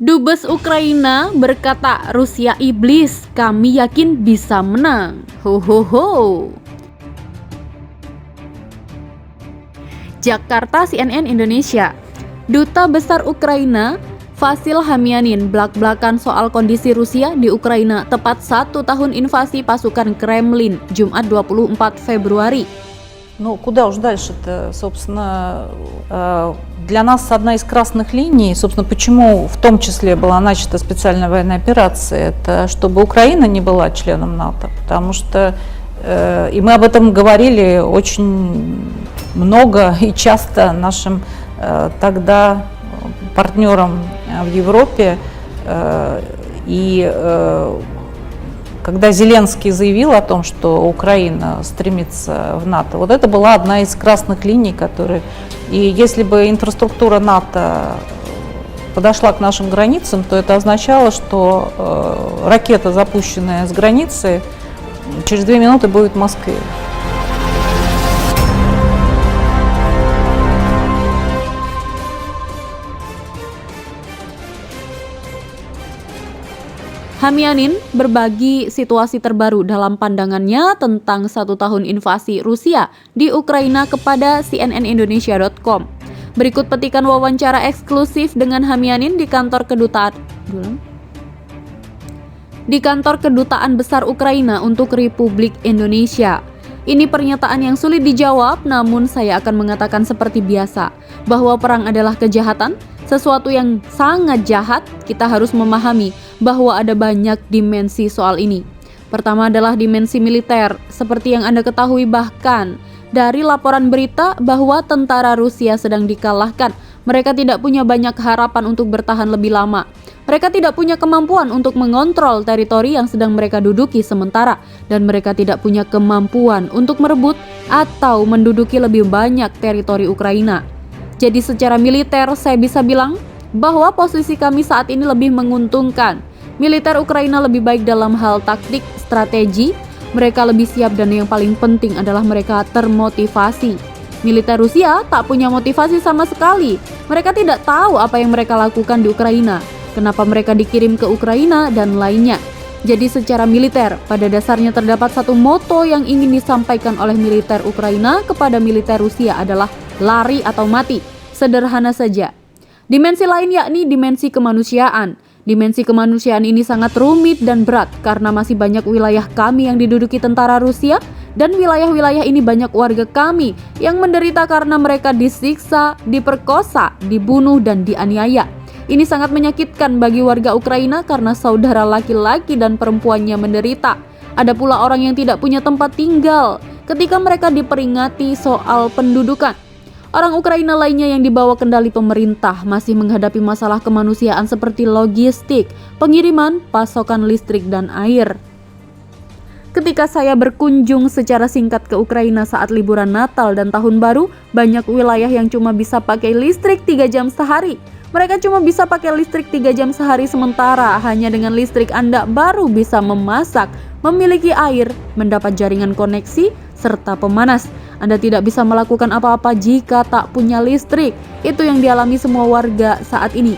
Dubes Ukraina berkata, Rusia iblis, kami yakin bisa menang. Ho ho ho. Jakarta, CNN Indonesia. Duta Besar Ukraina Vasil Hamyanin belak-belakan soal kondisi Rusia di Ukraina tepat 1 tahun invasi pasukan Kremlin, Jumat 24 Februari. Ну, куда уж дальше-то, собственно, для нас одна из красных линий, собственно, почему в том числе была начата специальная военная операция, это чтобы Украина не была членом НАТО, потому что, и мы об этом говорили очень много и часто нашим тогда партнерам в Европе, и когда Зеленский заявил о том, что Украина стремится в НАТО, вот это была одна из красных линий, которые... И если бы инфраструктура НАТО подошла к нашим границам, то это означало, что ракета, запущенная с границы, через 2 минуты будет в Москве. Hamyanin berbagi situasi terbaru dalam pandangannya tentang 1 tahun invasi Rusia di Ukraina kepada cnnindonesia.com. Berikut petikan wawancara eksklusif dengan Hamyanin di kantor Kedutaan Besar Ukraina untuk Republik Indonesia. Ini pernyataan yang sulit dijawab, namun saya akan mengatakan seperti biasa, bahwa perang adalah kejahatan, sesuatu yang sangat jahat. Kita harus memahami bahwa ada banyak dimensi soal ini. Pertama adalah dimensi militer, seperti yang Anda ketahui bahkan dari laporan berita bahwa tentara Rusia sedang dikalahkan. Mereka tidak punya banyak harapan untuk bertahan lebih lama. Mereka tidak punya kemampuan untuk mengontrol teritori yang sedang mereka duduki sementara, dan mereka tidak punya kemampuan untuk merebut atau menduduki lebih banyak teritori Ukraina. Jadi secara militer saya bisa bilang bahwa posisi kami saat ini lebih menguntungkan. Militer Ukraina lebih baik dalam hal taktik, strategi, mereka lebih siap, dan yang paling penting adalah mereka termotivasi. Militer Rusia tak punya motivasi sama sekali. Mereka tidak tahu apa yang mereka lakukan di Ukraina, kenapa mereka dikirim ke Ukraina, dan lainnya. Jadi secara militer, pada dasarnya terdapat satu moto yang ingin disampaikan oleh militer Ukraina kepada militer Rusia adalah lari atau mati. Sederhana saja. Dimensi lain yakni dimensi kemanusiaan. Dimensi kemanusiaan ini sangat rumit dan berat karena masih banyak wilayah kami yang diduduki tentara Rusia, dan wilayah-wilayah ini banyak warga kami yang menderita karena mereka disiksa, diperkosa, dibunuh, dan dianiaya. Ini sangat menyakitkan bagi warga Ukraina karena saudara laki-laki dan perempuannya menderita. Ada pula orang yang tidak punya tempat tinggal ketika mereka diperingati soal pendudukan. Orang Ukraina lainnya yang dibawa kendali pemerintah masih menghadapi masalah kemanusiaan seperti logistik, pengiriman, pasokan listrik, dan air. Ketika saya berkunjung secara singkat ke Ukraina saat liburan Natal dan Tahun Baru, banyak wilayah yang cuma bisa pakai listrik 3 jam sehari. Mereka cuma bisa pakai listrik 3 jam sehari, sementara hanya dengan listrik Anda baru bisa memasak, memiliki air, mendapat jaringan koneksi, serta pemanas. Anda tidak bisa melakukan apa-apa jika tak punya listrik. Itu yang dialami semua warga saat ini.